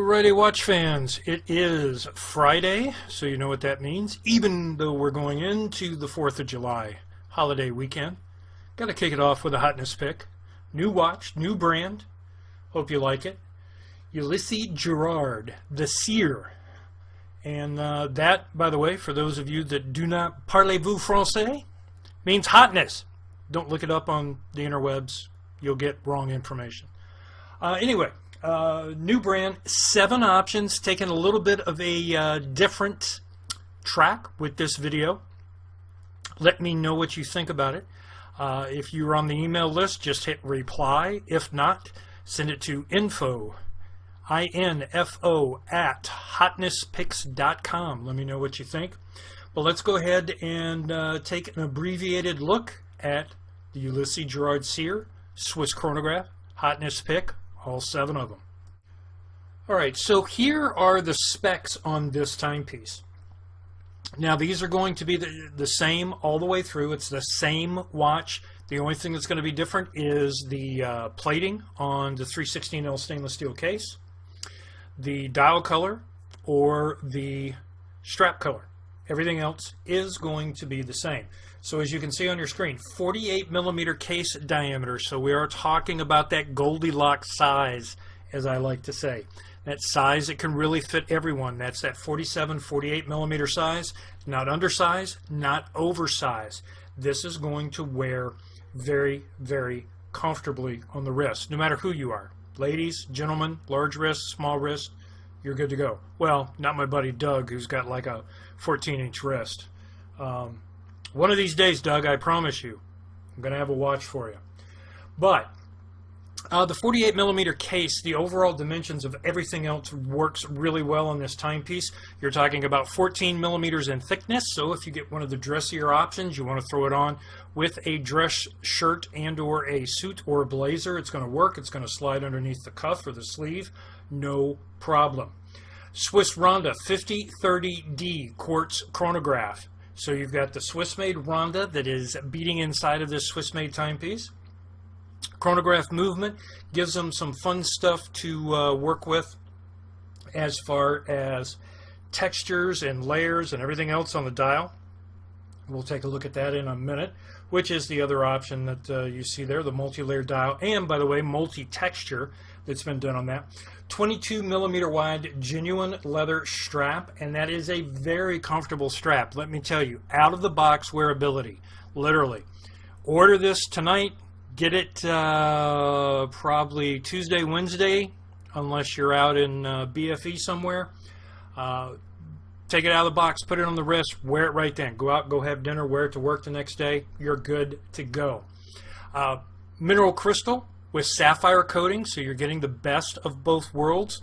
Alrighty, watch fans, it is Friday, so you know what that means, even though we're going into the 4th of July holiday weekend. Got to kick it off with a Hotness pick. New watch, new brand. Hope you like it. Ulysse Girard Cyr. And that, by the way, for those of you that do not parlez-vous français, means hotness. Don't look it up on the interwebs. You'll get wrong information. Anyway, new brand, 7 options, taking a little bit of a different track with this video. Let me know what you think about it. If you're on the email list, just hit reply. If not, send it to info at hotnesspicks.com. Let me know what you think. But let's go ahead and take an abbreviated look at the Ulysse Girard Cyr Swiss Chronograph Hotness pick, all 7 of them. Alright, so here are the specs on this timepiece. Now these are going to be the same all the way through. It's the same watch. The only thing that's going to be different is the plating on the 316L stainless steel case, the dial color, or the strap color. Everything else is going to be the same. So as you can see on your screen, 48mm case diameter. So we are talking about that Goldilocks size, as I like to say. That size that can really fit everyone. That's that 47, 48mm size. Not undersize, not oversize. This is going to wear very, very comfortably on the wrist, no matter who you are. Ladies, gentlemen, large wrist, small wrist, you're good to go. Well, not my buddy Doug, who's got like a 14-inch wrist. One of these days, Doug, I promise you, I'm going to have a watch for you. But the 48mm case, the overall dimensions of everything else works really well on this timepiece. You're talking about 14mm in thickness, so if you get one of the dressier options, you want to throw it on with a dress shirt and or a suit or a blazer, it's going to work. It's going to slide underneath the cuff or the sleeve, no problem. Swiss Ronda 5030D quartz chronograph. So you've got the Swiss-made Ronda that is beating inside of this Swiss-made timepiece. Chronograph movement gives them some fun stuff to work with as far as textures and layers and everything else on the dial. We'll take a look at that in a minute, which is the other option that you see there, the multi-layer dial, and by the way, multi-texture that's been done on that. 22mm wide genuine leather strap, and that is a very comfortable strap. Let me tell you, out of the box wearability, literally. Order this tonight, get it probably Tuesday, Wednesday, unless you're out in BFE somewhere. Take it out of the box, put it on the wrist, wear it right then. Go out, go have dinner, wear it to work the next day. You're good to go. Mineral crystal with sapphire coating, so you're getting the best of both worlds.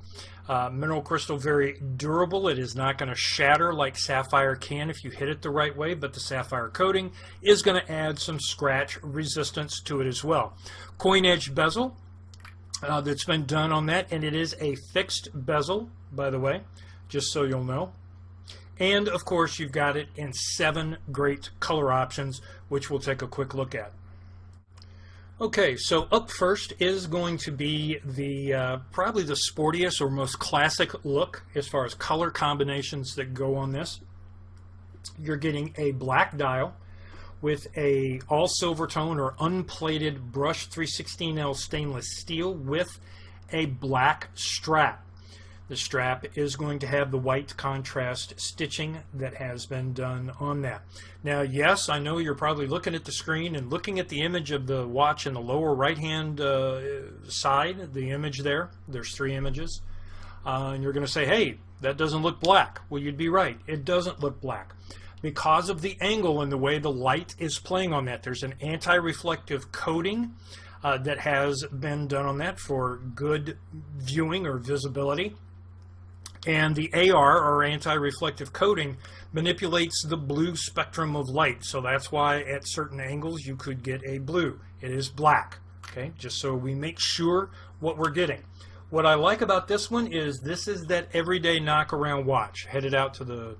Mineral crystal, very durable. It is not going to shatter like sapphire can if you hit it the right way, but the sapphire coating is going to add some scratch resistance to it as well. Coin edge bezel that's been done on that, and it is a fixed bezel, by the way, just so you'll know. And of course you've got it in 7 great color options, which we'll take a quick look at. Okay, so up first is going to be the probably the sportiest or most classic look as far as color combinations that go on this. You're getting a black dial with a all silver tone or unplated brushed 316L stainless steel with a black strap. The strap is going to have the white contrast stitching that has been done on that. Now, yes, I know you're probably looking at the screen and looking at the image of the watch in the lower right-hand side, the image there. There's 3 images. And you're going to say, hey, that doesn't look black. Well, you'd be right. It doesn't look black. Because of the angle and the way the light is playing on that, there's an anti-reflective coating that has been done on that for good viewing or visibility. And the AR, or anti-reflective coating, manipulates the blue spectrum of light. So that's why at certain angles you could get a blue. It is black, okay? Just so we make sure what we're getting. What I like about this one is this is that everyday knock-around watch. Headed out to the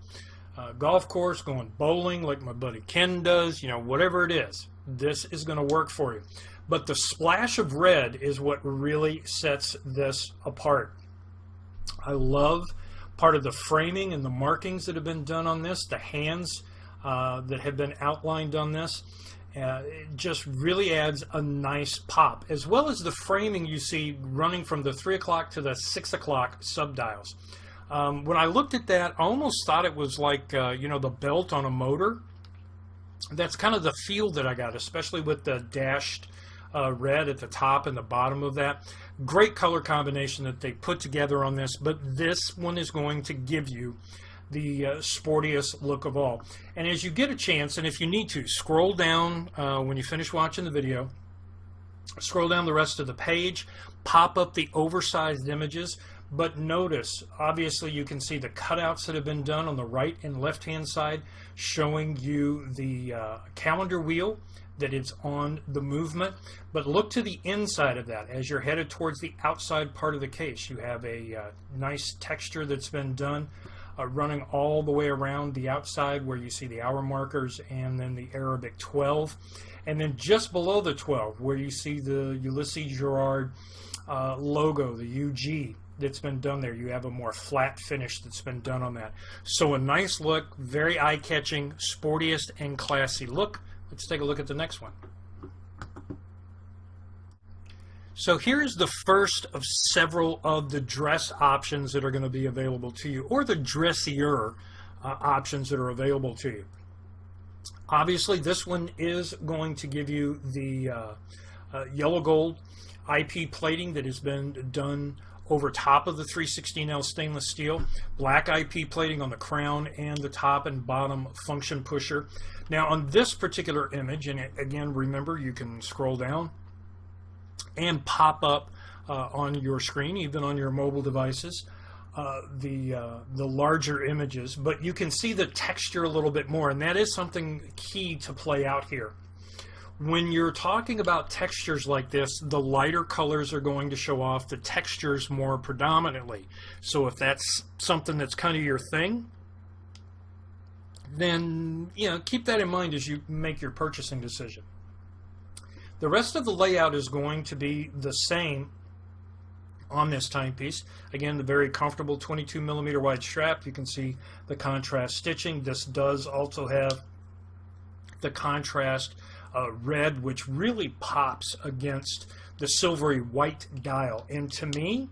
golf course, going bowling like my buddy Ken does, you know, whatever it is. This is going to work for you. But the splash of red is what really sets this apart. I love part of the framing and the markings that have been done on this, the hands that have been outlined on this. It just really adds a nice pop, as well as the framing you see running from the 3 o'clock to the 6 o'clock subdials. When I looked at that, I almost thought it was like, you know, the belt on a motor. That's kind of the feel that I got, especially with the dashed red at the top and the bottom of that. Great color combination that they put together on this, but this one is going to give you the sportiest look of all. And as you get a chance, and if you need to, scroll down when you finish watching the video, scroll down the rest of the page, pop up the oversized images, but notice, obviously you can see the cutouts that have been done on the right and left hand side, showing you the calendar wheel that is on the movement. But look to the inside of that as you're headed towards the outside part of the case. You have a nice texture that's been done running all the way around the outside where you see the hour markers and then the Arabic 12. And then just below the 12 where you see the Ulysse Girard logo, the UG, that's been done there. You have a more flat finish that's been done on that. So a nice look, very eye-catching, sportiest and classy look. Let's take a look at the next one. So here's the first of several of the dress options that are going to be available to you, or the Dressier options that are available to you. Obviously, this one is going to give you the yellow gold IP plating that has been done over top of the 316L stainless steel, black IP plating on the crown and the top and bottom function pusher. Now on this particular image, and again remember you can scroll down and pop up on your screen, even on your mobile devices, the larger images, but you can see the texture a little bit more, and that is something key to play out here. When you're talking about textures like this, the lighter colors are going to show off the textures more predominantly. So if that's something that's kind of your thing, then keep that in mind as you make your purchasing decision. The rest of the layout is going to be the same on this timepiece. Again, the very comfortable 22mm wide strap. You can see the contrast stitching. This does also have the contrast red, which really pops against the silvery white dial. And to me,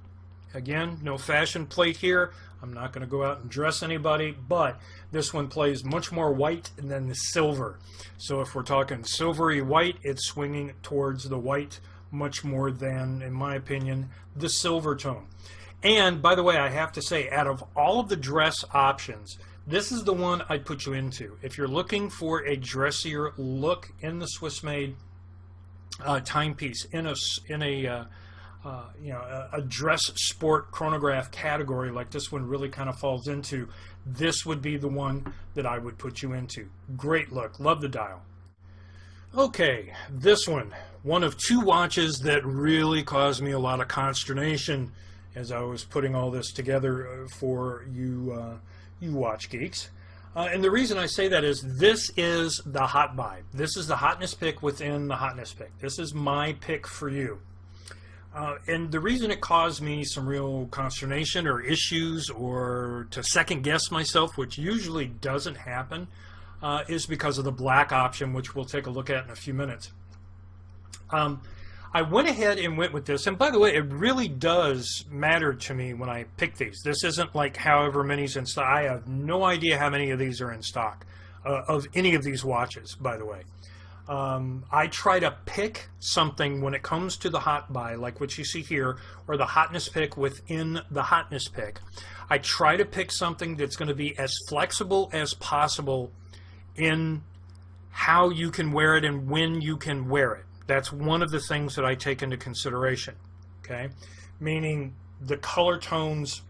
again, no fashion plate here. I'm not going to go out and dress anybody, but this one plays much more white than the silver. So if we're talking silvery white, it's swinging towards the white much more than, in my opinion, the silver tone. And by the way, I have to say, out of all of the dress options, this is the one I'd put you into. If you're looking for a dressier look in the Swiss-made timepiece, in a dress sport chronograph category like this one really kind of falls into, this would be the one that I would put you into. Great look, love the dial. Okay, this one of two watches that really caused me a lot of consternation as I was putting all this together for you you watch geeks. And the reason I say that is this is the hot buy. This is the hotness pick within the hotness pick. This is my pick for you. And the reason it caused me some real consternation or issues or to second guess myself, which usually doesn't happen, is because of the black option, which we'll take a look at in a few minutes. I went ahead and went with this, and by the way, it really does matter to me when I pick these. This isn't like however many's in stock. I have no idea how many of these are in stock, of any of these watches, by the way. I try to pick something when it comes to the hot buy, like what you see here, or the hotness pick within the hotness pick. I try to pick something that's going to be as flexible as possible in how you can wear it and when you can wear it. That's one of the things that I take into consideration, okay? Meaning the color tones,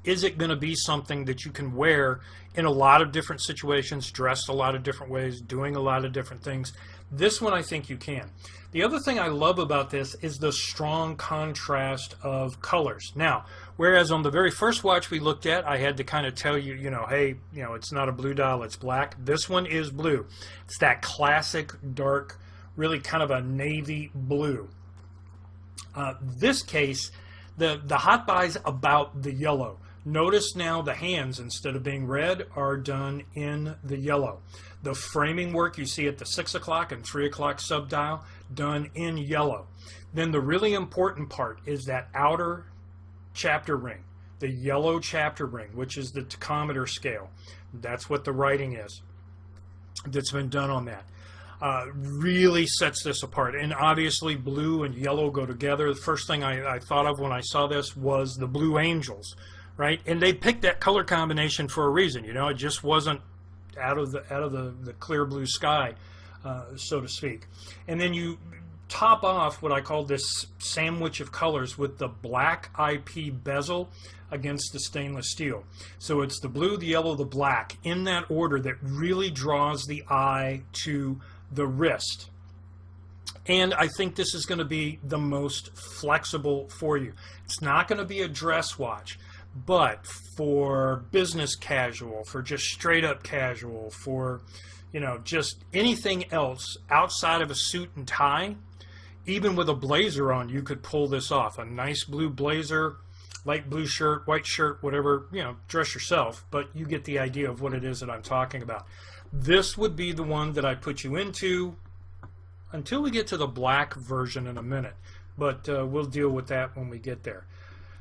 is it going to be something that you can wear in a lot of different situations, dressed a lot of different ways, doing a lot of different things? This one I think you can. The other thing I love about this is the strong contrast of colors. Now, whereas on the very first watch we looked at, I had to kind of tell you, hey, it's not a blue dial, it's black. This one is blue. It's that classic dark, really kind of a navy blue. This case, The hot buy's about the yellow. Notice now the hands, instead of being red, are done in the yellow. The framing work you see at the 6 o'clock and 3 o'clock subdial, done in yellow. Then the really important part is that outer chapter ring, the yellow chapter ring, which is the tachometer scale. That's what the writing is that's been done on that. Really sets this apart. And obviously blue and yellow go together. The first thing I thought of when I saw this was the Blue Angels, right? And they picked that color combination for a reason. You know, it just wasn't out of the clear blue sky, so to speak. And then you top off what I call this sandwich of colors with the black IP bezel against the stainless steel. So it's the blue, the yellow, the black in that order that really draws the eye to the wrist. And I think this is going to be the most flexible for you. It's not going to be a dress watch, but for business casual, for just straight up casual, for, you know, just anything else outside of a suit and tie, even with a blazer on, you could pull this off. A nice blue blazer, light blue shirt, white shirt, whatever, you know, dress yourself, but you get the idea of what it is that I'm talking about. This would be the one that I put you into until we get to the black version in a minute, but we'll deal with that when we get there.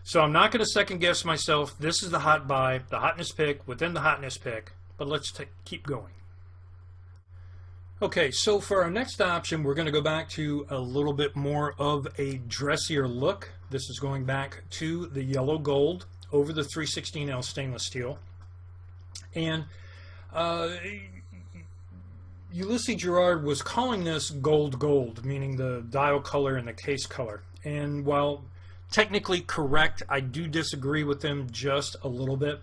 So I'm not going to second guess myself. This is the hot buy, the hotness pick within the hotness pick, but let's keep going. Okay, so for our next option, we're going to go back to a little bit more of a dressier look. This is going back to the yellow gold over the 316L stainless steel. And Ulysse Girard was calling this gold, meaning the dial color and the case color. And while technically correct, I do disagree with them just a little bit.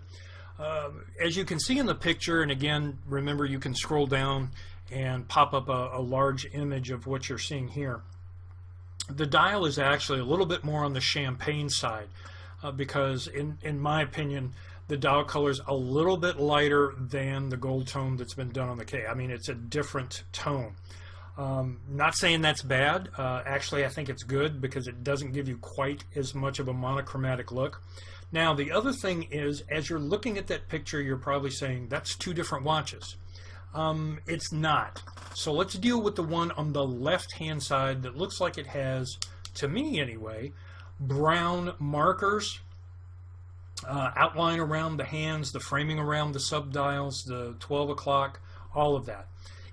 As you can see in the picture, and again, remember you can scroll down and pop up a large image of what you're seeing here. The dial is actually a little bit more on the champagne side because in my opinion, the dial color is a little bit lighter than the gold tone that's been done on the K. I mean, it's a different tone. Not saying that's bad. Actually, I think it's good because it doesn't give you quite as much of a monochromatic look. Now, the other thing is, as you're looking at that picture, you're probably saying, that's two different watches. It's not. So let's deal with the one on the left-hand side that looks like it has, to me anyway, brown markers, outline around the hands, the framing around the subdials, the 12 o'clock, all of that.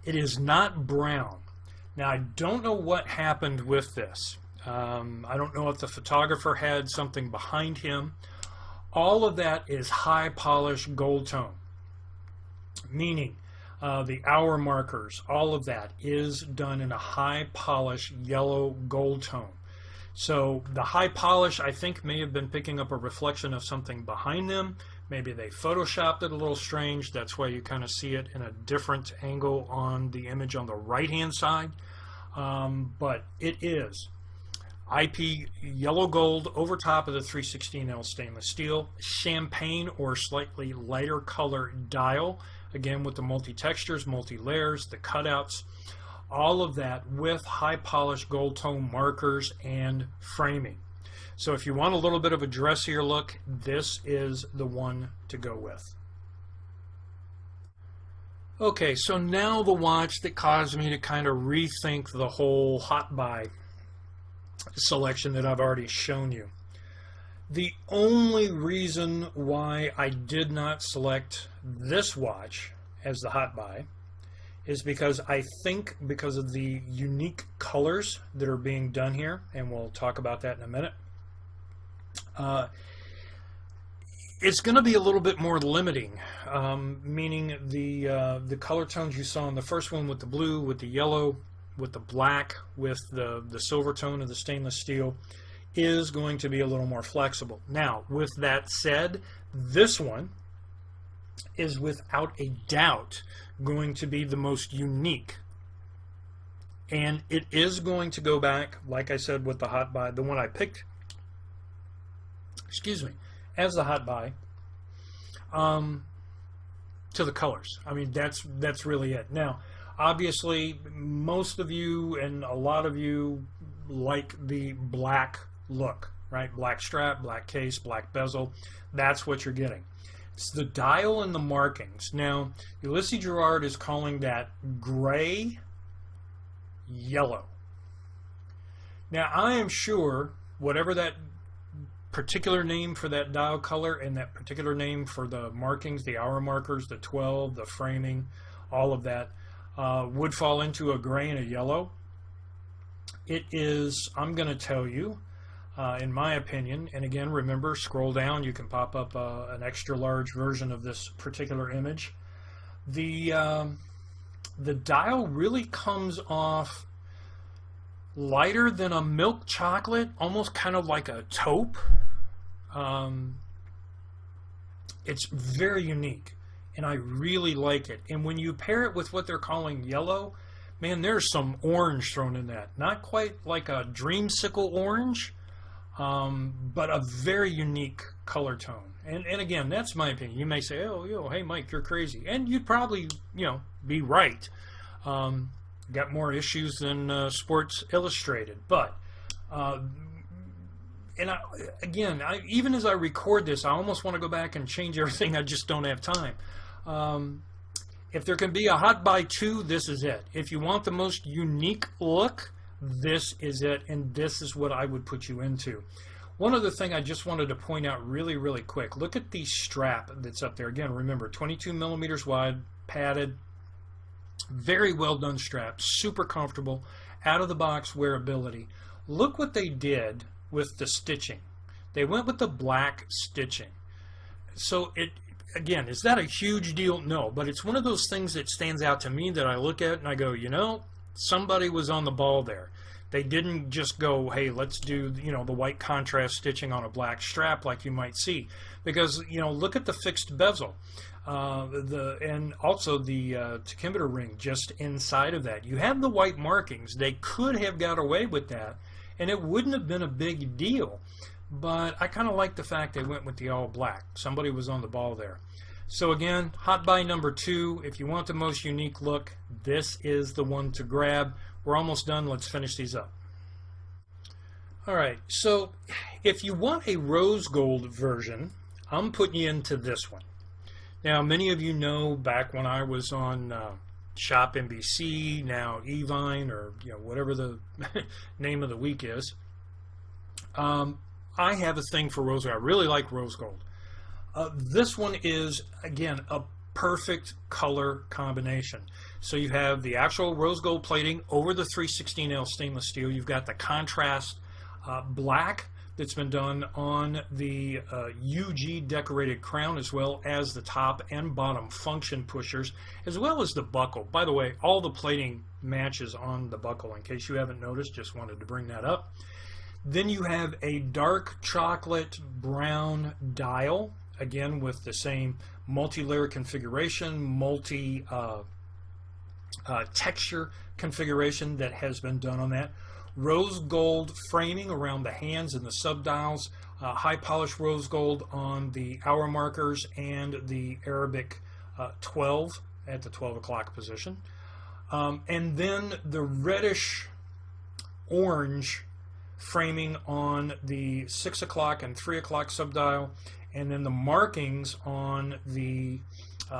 It is not brown. Now, I don't know what happened with this. I don't know if the photographer had something behind him. All of that is high polish gold tone, meaning the hour markers, all of that is done in a high polish yellow gold tone. So the high polish, I think, may have been picking up a reflection of something behind them. Maybe they photoshopped it a little strange. That's why you kind of see it in a different angle on the image on the right-hand side. But it is IP yellow gold over top of the 316L stainless steel, champagne or slightly lighter color dial, again with the multi-textures, multi-layers, the cutouts, all of that with high polished gold tone markers and framing. So if you want a little bit of a dressier look, this is the one to go with. Okay, so now the watch that caused me to kind of rethink the whole hot buy selection that I've already shown you. The only reason why I did not select this watch as the hot buy is because I think because of the unique colors that are being done here, and we'll talk about that in a minute. It's going to be a little bit more limiting, meaning the color tones you saw in the first one with the blue, with the yellow, with the black, with the silver tone of the stainless steel is going to be a little more flexible. Now, with that said, this one is without a doubt going to be the most unique. And it is going to go back, like I said, with the hot buy, the one I picked, excuse me, as the hot buy, to the colors. I mean, that's really it. Now, obviously, most of you and a lot of you like the black look, right? Black strap, black case, black bezel. That's what you're getting. It's the dial and the markings. Now, Ulysse Girard is calling that gray yellow. Now, I am sure whatever that particular name for that dial color and that particular name for the markings, the hour markers, the 12, the framing, all of that would fall into a gray and a yellow. It is, I'm going to tell you, in my opinion, and again, remember, scroll down, you can pop up an extra large version of this particular image. The dial really comes off lighter than a milk chocolate, almost kind of like a taupe. It's very unique, and I really like it. And when you pair it with what they're calling yellow, man, there's some orange thrown in that. Not quite like a dreamsicle orange, but a very unique color tone. And again, that's my opinion. You may say, oh, hey, Mike, you're crazy. And you'd probably, be right. Got more issues than Sports Illustrated. But, even as I record this, I almost want to go back and change everything. I just don't have time. If there can be a hot buy 2, this is it. If you want the most unique look, this is it, and this is what I would put you into. One other thing I just wanted to point out really, really quick. Look at the strap that's up there. Again, remember, 22 millimeters wide, padded, very well done strap, super comfortable, out-of-the-box wearability. Look what they did with the stitching. They went with the black stitching. So again, is that a huge deal? No, but it's one of those things that stands out to me that I look at and I go, somebody was on the ball there. They didn't just go, hey, let's do, the white contrast stitching on a black strap like you might see. Because, look at the fixed bezel. And also the tachymeter ring just inside of that. You have the white markings. They could have got away with that, and it wouldn't have been a big deal. But I kind of like the fact they went with the all black. Somebody was on the ball there. So again, hot buy number 2. If you want the most unique look, this is the one to grab. We're almost done. Let's finish these up. All right, so if you want a rose gold version, I'm putting you into this one. Now, many of you know back when I was on Shop NBC, now Evine, or whatever the name of the week is, I have a thing for rose gold. I really like rose gold. This one is, again, a perfect color combination. So you have the actual rose gold plating over the 316L stainless steel. You've got the contrast black that's been done on the UG decorated crown, as well as the top and bottom function pushers, as well as the buckle. By the way, all the plating matches on the buckle, in case you haven't noticed. Just wanted to bring that up. Then you have a dark chocolate brown dial, again with the same multi-layer configuration, texture configuration that has been done on that. Rose gold framing around the hands and the subdials, high polished rose gold on the hour markers and the Arabic 12 at the 12 o'clock position. And then the reddish orange framing on the 6 o'clock and 3 o'clock subdial, and then the markings on the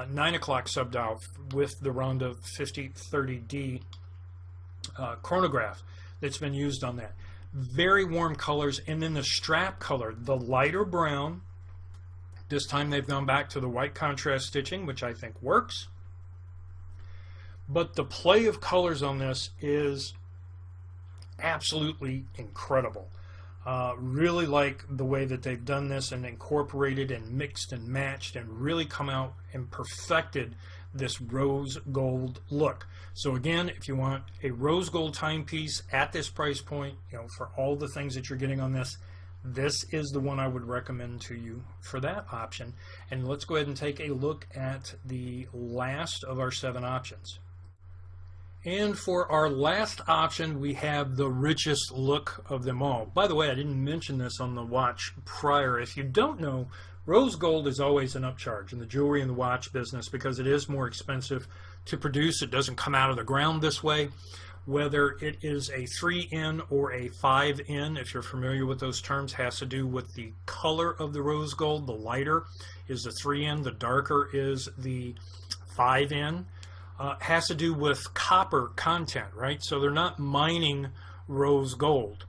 9 o'clock subdial with the Ronda 5030D chronograph that's been used on that. Very warm colors. And then the strap color, the lighter brown. This time they've gone back to the white contrast stitching, which I think works. But the play of colors on this is absolutely incredible. Really like the way that they've done this and incorporated and mixed and matched and really come out and perfected this rose gold look. So again, if you want a rose gold timepiece at this price point, for all the things that you're getting on this, this is the one I would recommend to you for that option. And let's go ahead and take a look at the last of our 7 options. And for our last option, we have the richest look of them all. By the way, I didn't mention this on the watch prior. If you don't know, rose gold is always an upcharge in the jewelry and the watch business because it is more expensive to produce. It doesn't come out of the ground this way. whether it is a 3N or a 5N, if you're familiar with those terms, has to do with the color of the rose gold. The lighter is the 3N, the darker is the 5N. Has to do with copper content, right? So they're not mining rose gold.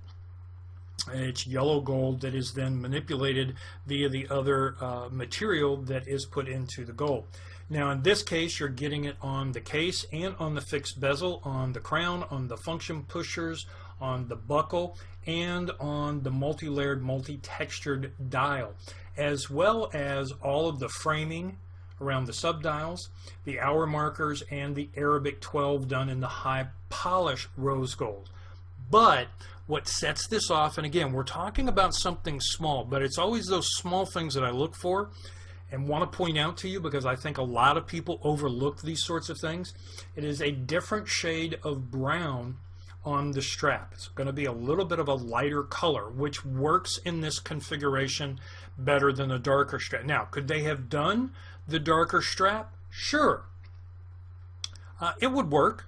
It's yellow gold that is then manipulated via the other material that is put into the gold. Now in this case, you're getting it on the case and on the fixed bezel, on the crown, on the function pushers, on the buckle, and on the multi-layered, multi-textured dial, as well as all of the framing around the subdials, the hour markers, and the Arabic 12 done in the high polish rose gold. But what sets this off, and again, we're talking about something small, but it's always those small things that I look for and want to point out to you, because I think a lot of people overlook these sorts of things. It is a different shade of brown on the strap. It's going to be a little bit of a lighter color, which works in this configuration better than the darker strap. Now, could they have done the darker strap? Sure. It would work.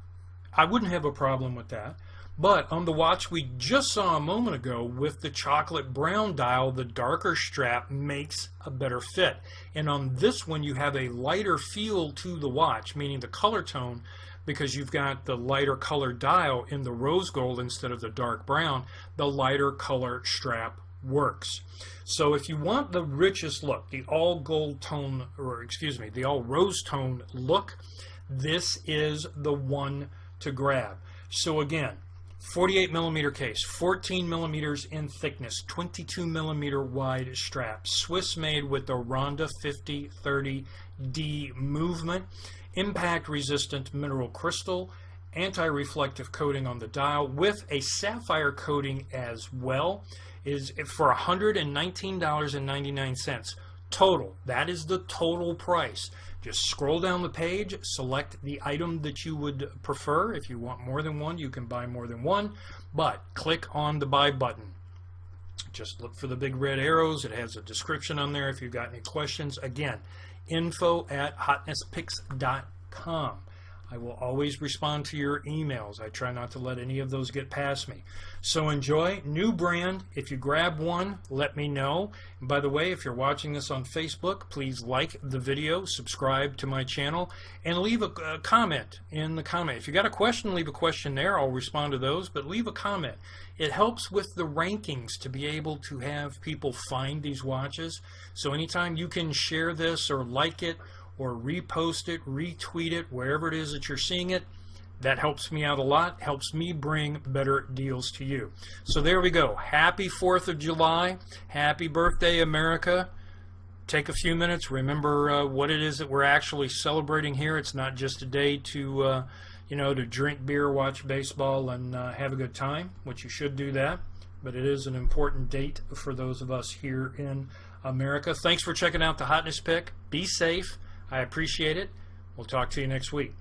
I wouldn't have a problem with that. But on the watch we just saw a moment ago with the chocolate brown dial, the darker strap makes a better fit. And on this one you have a lighter feel to the watch, meaning the color tone, because you've got the lighter color dial in the rose gold instead of the dark brown, the lighter color strap works. So if you want the richest look, the all gold tone, or excuse me, the all rose tone look, this is the one to grab. So again, 48 millimeter case, 14 millimeters in thickness, 22 millimeter wide strap, Swiss made with the Ronda 5030D movement, impact resistant mineral crystal, anti-reflective coating on the dial with a sapphire coating as well, is for $119.99 total. That is the total price. Just scroll down the page, select the item that you would prefer. If you want more than one, you can buy more than one, but click on the buy button. Just look for the big red arrows. It has a description on there if you've got any questions. Again, info@hotnesspicks.com. I will always respond to your emails. I try not to let any of those get past me. So enjoy. New brand. If you grab one, let me know. And by the way, if you're watching this on Facebook, please like the video, subscribe to my channel, and leave a comment in the comment. If you got a question, leave a question there. I'll respond to those, but leave a comment. It helps with the rankings to be able to have people find these watches. So anytime you can share this or like it, or repost it, retweet it, wherever it is that you're seeing it, that helps me out a lot, helps me bring better deals to you. So there we go. Happy 4th of July. Happy birthday, America. Take a few minutes. Remember what it is that we're actually celebrating here. It's not just a day to, to drink beer, watch baseball, and have a good time, which you should do that. But it is an important date for those of us here in America. Thanks for checking out the Hotness Pick. Be safe. I appreciate it. We'll talk to you next week.